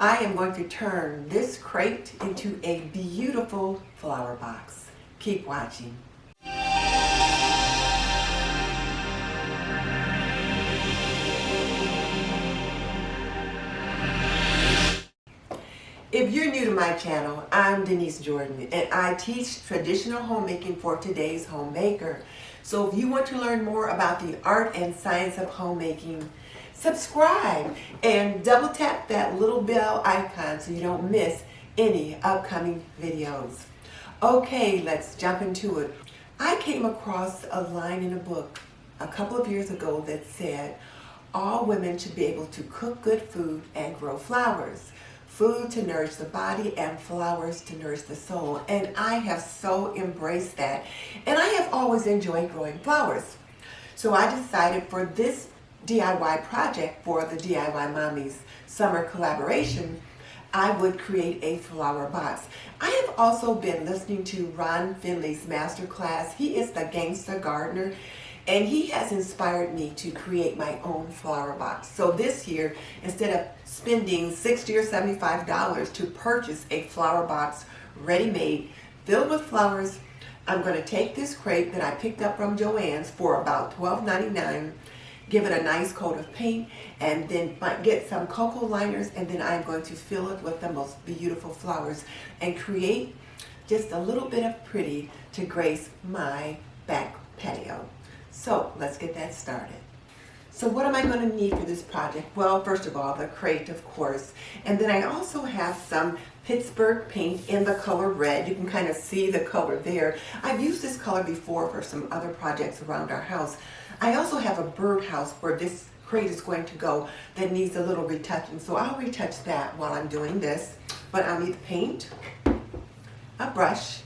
I am going to turn this crate into a beautiful flower box. Keep watching. If you're new to my channel, I'm Denise Jordan, and I teach traditional homemaking for today's homemaker. So if you want to learn more about the art and science of homemaking, subscribe and double tap that little bell icon so you don't miss any upcoming videos. Okay, let's jump into it. I came across a line in a book a couple of years ago that said, all women should be able to cook good food and grow flowers. Food to nourish the body and flowers to nourish the soul. And I have so embraced that. And I have always enjoyed growing flowers. So I decided for this DIY project for the DIY Mommies Summer Collaboration, I would create a flower box. I have also been listening to Ron Finley's masterclass. He is the Gangsta Gardner, and he has inspired me to create my own flower box. So this year, instead of spending $60 or $75 to purchase a flower box ready-made filled with flowers, I'm going to take this crate that I picked up from Joann's for about $12.99, give it a nice coat of paint, and then get some cocoa liners, and then I'm going to fill it with the most beautiful flowers and create just a little bit of pretty to grace my back patio. So let's get that started. So what am I going to need for this project? Well, first of all, the crate, of course. And then I also have some Pittsburgh paint in the color red. You can kind of see the color there. I've used this color before for some other projects around our house. I also have a birdhouse where this crate is going to go that needs a little retouching. So I'll retouch that while I'm doing this. But I'll need paint, a brush,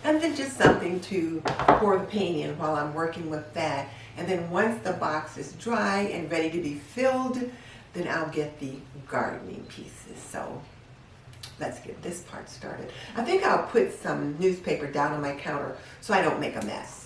and then just something to pour the paint in while I'm working with that. And then once the box is dry and ready to be filled, then I'll get the gardening pieces. So let's get this part started. I think I'll put some newspaper down on my counter so I don't make a mess.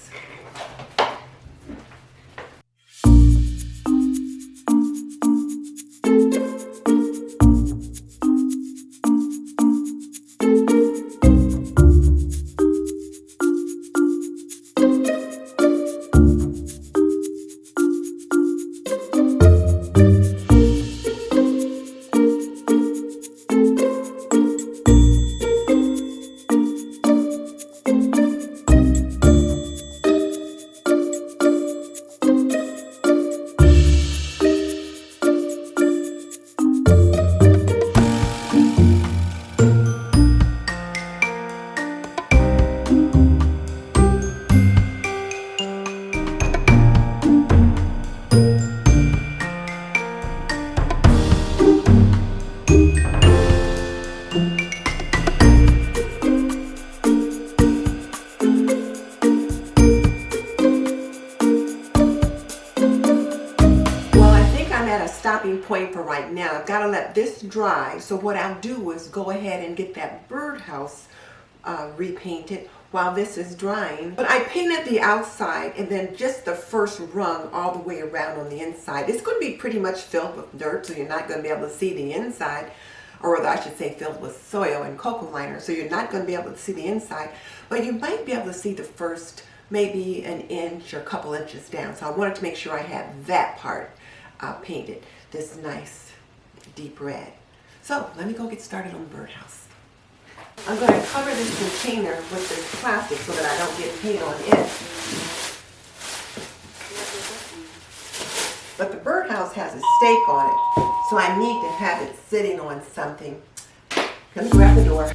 Stopping point for right now. I've got to let this dry. So what I'll do is go ahead and get that birdhouse repainted while this is drying. But I painted the outside and then just the first rung all the way around on the inside. It's going to be pretty much filled with dirt, so you're not going to be able to see the inside, or rather I should say filled with soil and cocoa liner, so you're not going to be able to see the inside, but you might be able to see the first maybe an inch or a couple inches down. So I wanted to make sure I had that part painted this nice deep red. So let me go get started on the birdhouse. I'm going to cover this container with this plastic so that I don't get paint on it. But the birdhouse has a stake on it, so I need to have it sitting on something. Let me grab the door.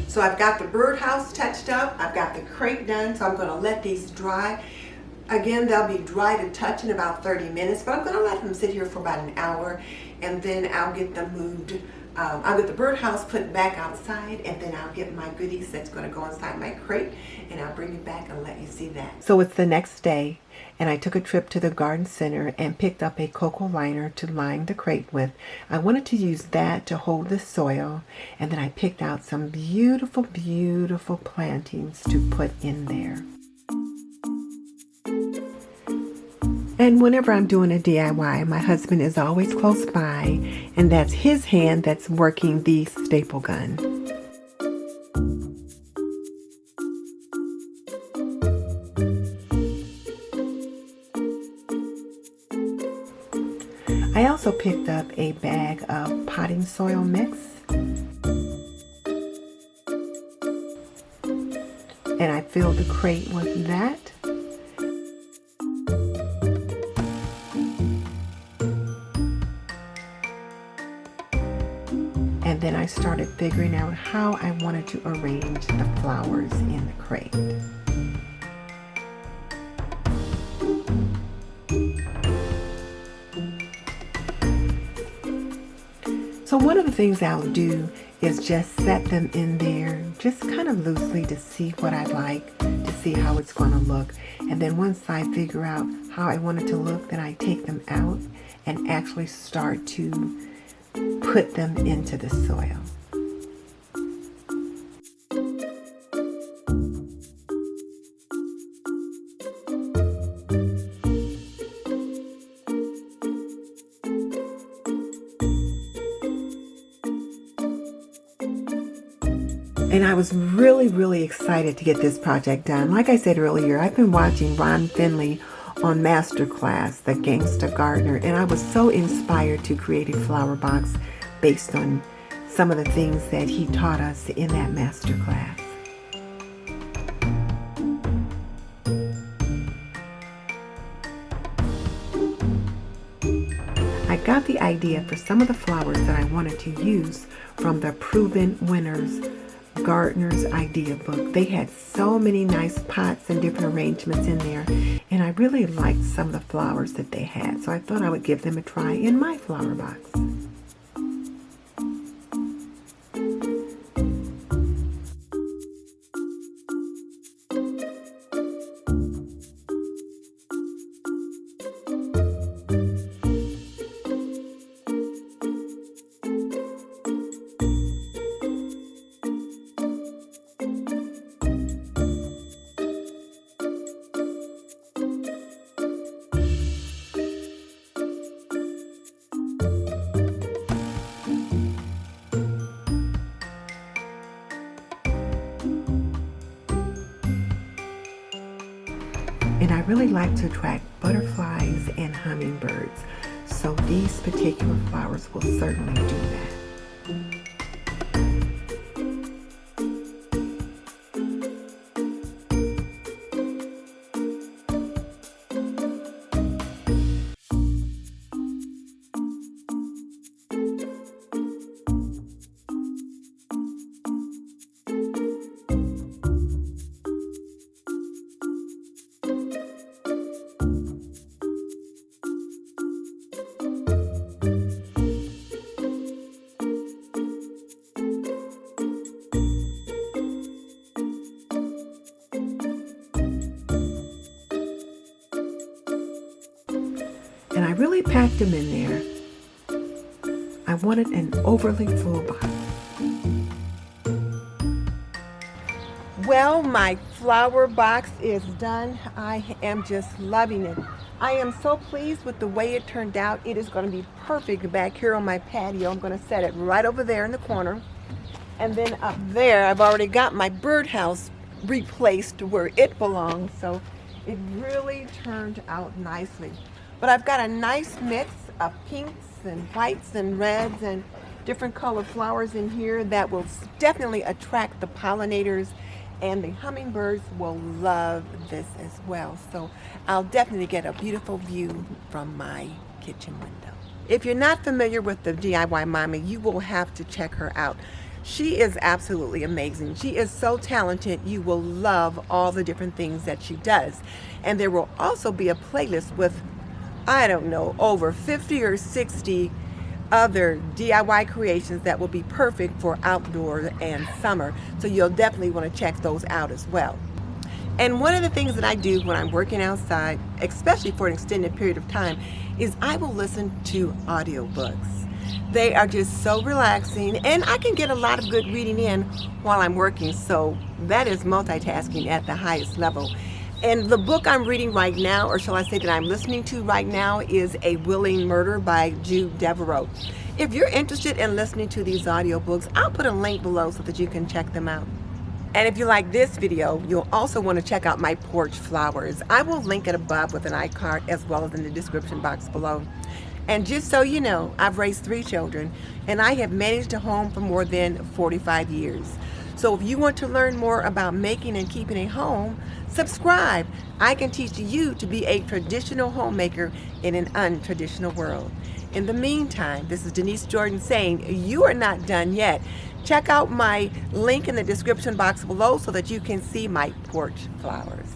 So I've got the birdhouse touched up, I've got the crate done, so I'm going to let these dry. Again, they'll be dry to touch in about 30 minutes, but I'm going to let them sit here for about an hour, and then I'll get them moved I'll get the birdhouse put back outside, and then I'll get my goodies that's going to go inside my crate, and I'll bring it back and let you see that. So it's the next day, and I took a trip to the garden center and picked up a cocoa liner to line the crate with. I wanted to use that to hold the soil, and then I picked out some beautiful, beautiful plantings to put in there. And whenever I'm doing a DIY, my husband is always close by, and that's his hand that's working the staple gun. I also picked up a bag of potting soil mix, and I filled the crate with that. And then I started figuring out how I wanted to arrange the flowers in the crate. So one of the things I'll do is just set them in there just kind of loosely to see what I like, to see how it's going to look. And then once I figure out how I want it to look, then I take them out and actually start to put them into the soil. And I was really excited to get this project done. Like I said earlier, I've been watching Ron Finley on Masterclass, the Gangsta Gardner, and I was so inspired to create a flower box based on some of the things that he taught us in that masterclass. I got the idea for some of the flowers that I wanted to use from the Proven Winners Gardener's Idea book. They had so many nice pots and different arrangements in there, and I really liked some of the flowers that they had, so I thought I would give them a try in my flower box. And I really like to attract butterflies and hummingbirds, so these particular flowers will certainly do that. And I really packed them in there. I wanted an overly full box. Well, my flower box is done. I am just loving it. I am so pleased with the way it turned out. It is going to be perfect back here on my patio. I'm going to set it right over there in the corner. And then up there, I've already got my birdhouse replaced where it belongs. So it really turned out nicely. But I've got a nice mix of pinks and whites and reds and different colored flowers in here that will definitely attract the pollinators, and the hummingbirds will love this as well. So I'll definitely get a beautiful view from my kitchen window. If you're not familiar with the DIY Mommy, you will have to check her out. She is absolutely amazing. She is so talented. You will love all the different things that she does. And there will also be a playlist with, I don't know, over 50 or 60 other DIY creations that will be perfect for outdoor and summer. So you'll definitely want to check those out as well. And one of the things that I do when I'm working outside, especially for an extended period of time, is I will listen to audiobooks. They are just so relaxing, and I can get a lot of good reading in while I'm working, so that is multitasking at the highest level. And the book I'm reading right now, or shall I say that I'm listening to right now, is A Willing Murder by Jude Devereaux. If you're interested in listening to these audiobooks, I'll put a link below so that you can check them out. And if you like this video, you'll also want to check out my porch flowers. I will link it above with an iCard as well as in the description box below. And just so you know, I've raised 3 children and I have managed a home for more than 45 years. So if you want to learn more about making and keeping a home, subscribe. I can teach you to be a traditional homemaker in an untraditional world. In the meantime, this is Denise Jordan saying you are not done yet. Check out my link in the description box below so that you can see my porch flowers.